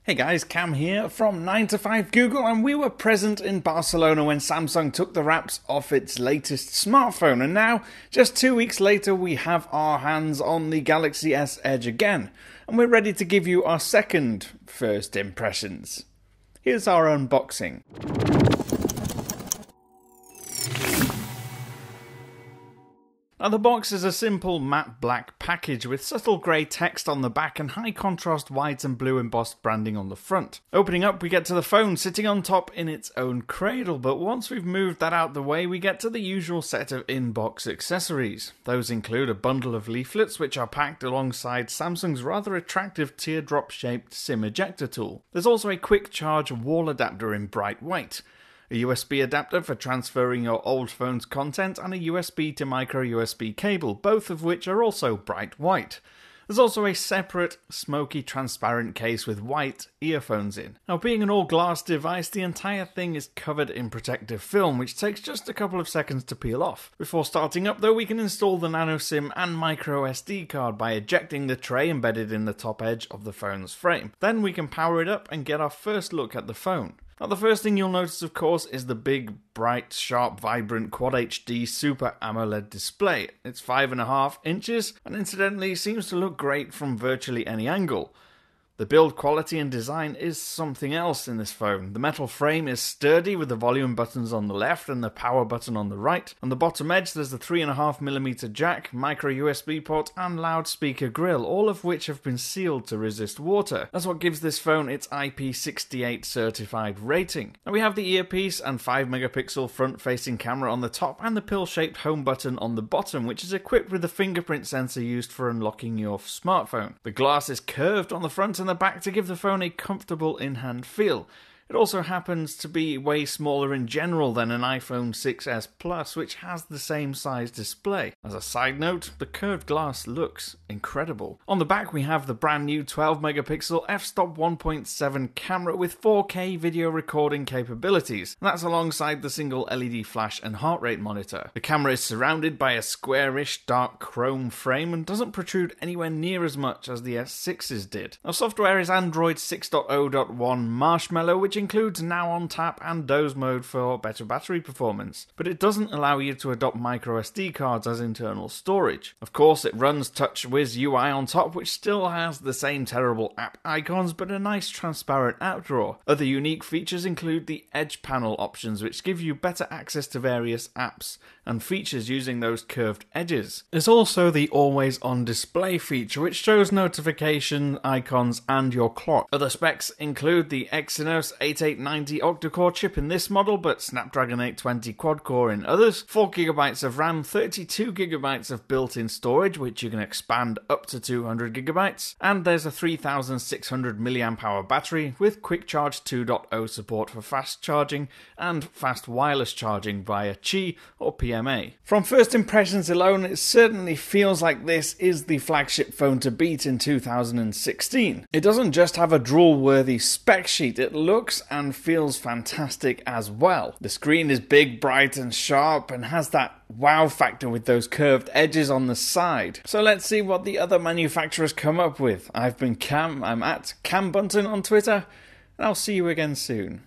Hey guys, Cam here from 9 to 5 Google, and we were present in Barcelona when Samsung took the wraps off its latest smartphone, and now, just 2 weeks later, we have our hands on the Galaxy S Edge again, and we're ready to give you our second first impressions. Here's our unboxing. Now, the box is a simple matte black package with subtle grey text on the back and high contrast white and blue embossed branding on the front. Opening up, we get to the phone sitting on top in its own cradle, but once we've moved that out the way, we get to the usual set of in-box accessories. Those include a bundle of leaflets which are packed alongside Samsung's rather attractive teardrop-shaped SIM ejector tool. There's also a quick charge wall adapter in bright white, a USB adapter for transferring your old phone's content, and a USB to micro USB cable, both of which are also bright white. There's also a separate, smoky, transparent case with white earphones in. Now, being an all-glass device, the entire thing is covered in protective film, which takes just a couple of seconds to peel off. Before starting up, though, we can install the nano SIM and micro SD card by ejecting the tray embedded in the top edge of the phone's frame. Then we can power it up and get our first look at the phone. Now, the first thing you'll notice, of course, is the big, bright, sharp, vibrant Quad HD Super AMOLED display. It's 5.5 inches and incidentally seems to look great from virtually any angle. The build quality and design is something else in this phone. The metal frame is sturdy with the volume buttons on the left and the power button on the right. On the bottom edge there's the 3.5mm jack, micro USB port and loudspeaker grille, all of which have been sealed to resist water. That's what gives this phone its IP68 certified rating. Now we have the earpiece and 5-megapixel front-facing camera on the top and the pill-shaped home button on the bottom, which is equipped with the fingerprint sensor used for unlocking your smartphone. The glass is curved on the front and the back to give the phone a comfortable in-hand feel. It also happens to be way smaller in general than an iPhone 6s Plus, which has the same size display. As a side note, the curved glass looks incredible. On the back we have the brand new 12-megapixel f-stop 1.7 camera with 4K video recording capabilities, and that's alongside the single LED flash and heart rate monitor. The camera is surrounded by a squarish dark chrome frame and doesn't protrude anywhere near as much as the S6's did. Now, software is Android 6.0.1 Marshmallow, which includes Now on Tap and Doze mode for better battery performance, but it doesn't allow you to adopt micro SD cards as internal storage. Of course, it runs TouchWiz UI on top, which still has the same terrible app icons, but a nice transparent app drawer. Other unique features include the Edge panel options, which give you better access to various apps and features using those curved edges. There's also the always on display feature, which shows notification icons and your clock. Other specs include the Exynos 8890 octa-core chip in this model, but Snapdragon 820 quad-core in others, 4GB of RAM, 32GB of built-in storage, which you can expand up to 200GB, and there's a 3600mAh battery with Quick Charge 2.0 support for fast charging and fast wireless charging via Qi or PMA. From first impressions alone, it certainly feels like this is the flagship phone to beat in 2016. It doesn't just have a drool-worthy spec sheet, it looks and feels fantastic as well. The screen is big, bright and sharp and has that wow factor with those curved edges on the side. So let's see what the other manufacturers come up with. I've been Cam, I'm at CamBunton on Twitter, and I'll see you again soon.